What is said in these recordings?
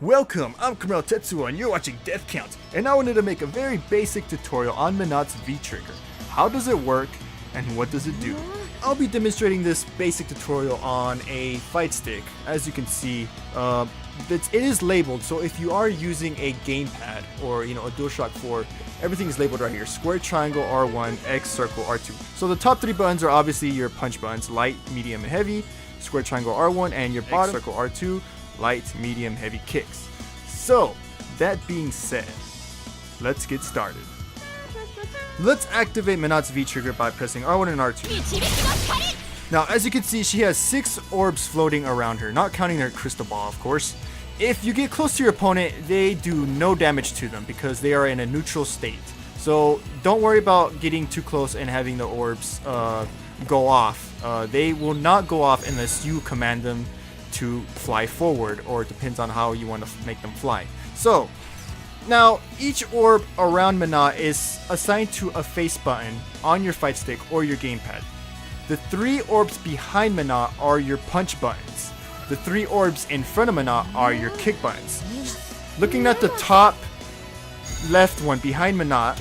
Welcome, I'm Kamel Tetsuo and you're watching Death Count, and I wanted to make a very basic tutorial on Menat's V-Trigger. How does it work and what does it do? I'll be demonstrating this basic tutorial on a fight stick. As you can see, it is labeled, so if you are using a gamepad or a DualShock 4, everything is labeled right here. Square, triangle, R1, X, circle, R2. So the top three buttons are obviously your punch buttons, light, medium, and heavy. Square, triangle, R1, and your bottom, circle, R2, light, medium, heavy kicks. So, that being said, let's get started. Let's activate Menat's V-Trigger by pressing R1 and R2. Now, as you can see, she has 6 orbs floating around her, not counting her crystal ball, of course. If you get close to your opponent, they do no damage to them because they are in a neutral state. So, don't worry about getting too close and having the orbs go off. They will not go off unless you command them to fly forward, or it depends on how you want to make them fly. So now each orb around Menat is assigned to a face button on your fight stick or your gamepad. The 3 orbs behind Menat are your punch buttons. The 3 orbs in front of Menat are your kick buttons. Looking at the top left one behind Menat,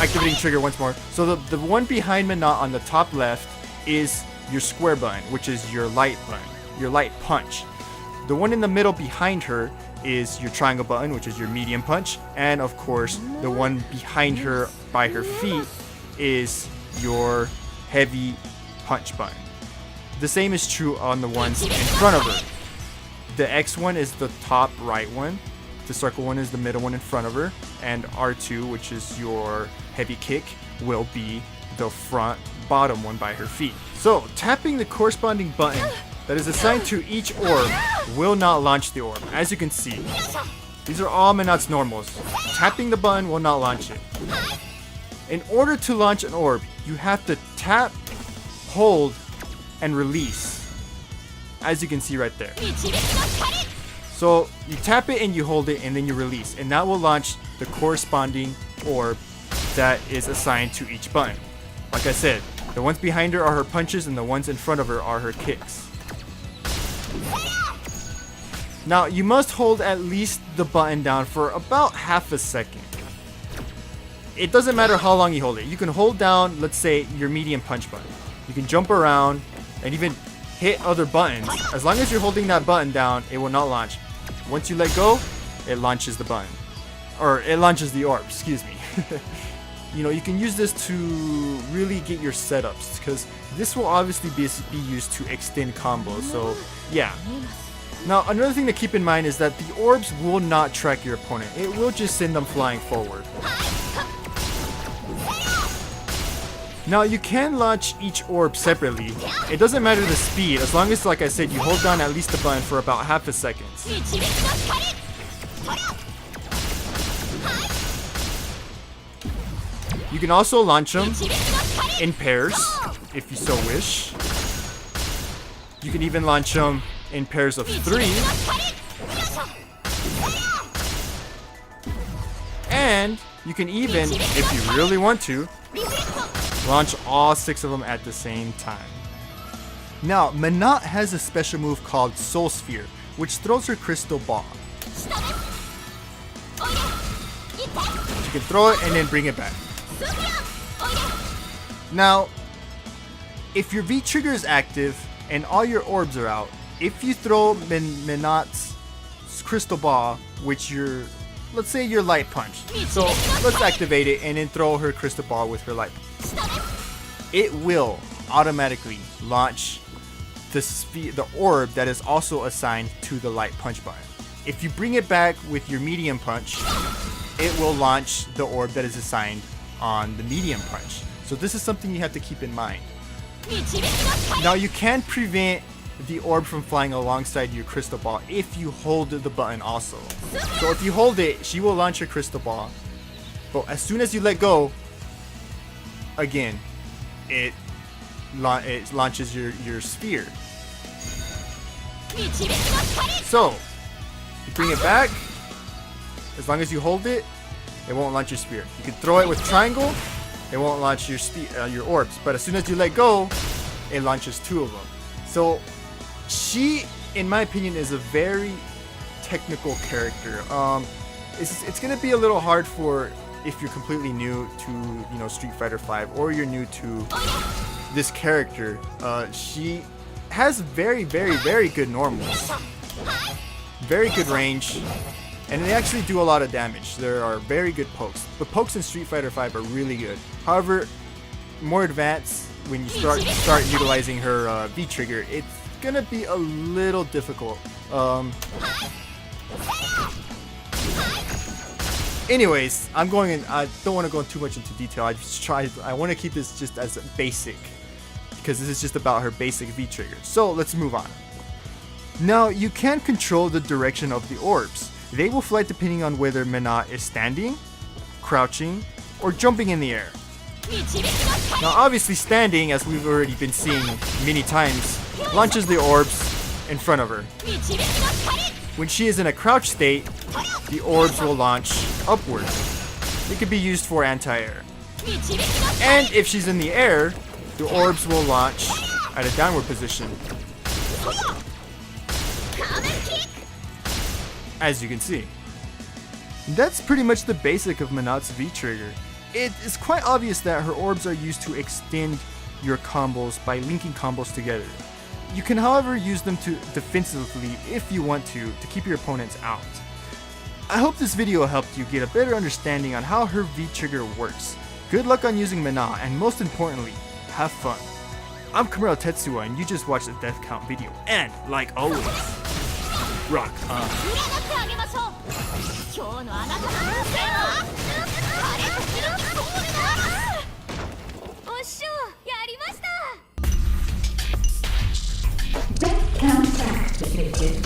activating trigger once more. So the one behind Menat on the top left is your square button, which is your light button, your light punch. The one in the middle behind her is your triangle button, which is your medium punch, and of course the one behind her by her feet is your heavy punch button. The same is true on the ones in front of her. The X one is the top right one, the circle one is the middle one in front of her, and R2, which is your heavy kick, will be the front bottom one by her feet. So tapping the corresponding button that is assigned to each orb will not launch the orb. As you can see, these are all Menat's normals. Tapping the button will not launch it. In order to launch an orb, you have to tap, hold, and release. As you can see right there. So you tap it and you hold it and then you release, and that will launch the corresponding orb that is assigned to each button. Like I said, the ones behind her are her punches and the ones in front of her are her kicks. Now, you must hold at least the button down for about half a second. It doesn't matter how long you hold it. You can hold down, let's say, your medium punch button. You can jump around and even hit other buttons. As long as you're holding that button down, it will not launch. Once you let go, it launches the button. Or it launches the orb, excuse me. You can use this to really get your setups, because this will obviously be used to extend combos. So, yeah. Now, another thing to keep in mind is that the orbs will not track your opponent. It will just send them flying forward. Now, you can launch each orb separately. It doesn't matter the speed, as long as, like I said, you hold down at least the button for about half a second. You can also launch them in pairs, if you so wish. You can even launch them in pairs of 3. And you can even, if you really want to, launch all 6 of them at the same time. Now, Menat has a special move called Soul Sphere, which throws her crystal ball. You can throw it and then bring it back. Now, if your V-Trigger is active and all your orbs are out, if you throw Menat's crystal ball, which let's say your light punch. So let's activate it and then throw her crystal ball with her light. It will automatically launch the orb that is also assigned to the light punch button. If you bring it back with your medium punch, it will launch the orb that is assigned on the medium punch. So this is something you have to keep in mind. Now, you can prevent the orb from flying alongside your crystal ball if you hold the button also. So if you hold it, she will launch your crystal ball, but as soon as you let go, again, it launches your sphere. So you bring it back, as long as you hold it, it won't launch your sphere. You can throw it with triangle, it won't launch your orbs, but as soon as you let go, it launches 2 of them. So she, in my opinion, is a very technical character. It's gonna be a little hard for if you're completely new to Street Fighter V, or you're new to this character. She has very good normals, very good range, and they actually do a lot of damage. There are very good pokes. The pokes in Street Fighter V are really good. However, more advanced, when you start utilizing her V-Trigger, it's gonna be a little difficult. Anyways, I don't want to go too much into detail. I want to keep this just as a basic, because this is just about her basic V-Trigger. So let's move on. Now, you can control the direction of the orbs. They will fly depending on whether Menat is standing, crouching, or jumping in the air. Now, obviously standing, as we've already been seeing many times, launches the orbs in front of her. When she is in a crouch state, the orbs will launch upward. It could be used for anti-air. And if she's in the air, the orbs will launch at a downward position. As you can see. That's pretty much the basic of Menat's V-Trigger. It is quite obvious that her orbs are used to extend your combos by linking combos together. You can, however, use them to defensively if you want to keep your opponents out. I hope this video helped you get a better understanding on how her V-Trigger works. Good luck on using Menat, and most importantly, have fun. I'm Kamura Tetsuya, and you just watched the death count video. And, like always, rock on. Death count activated.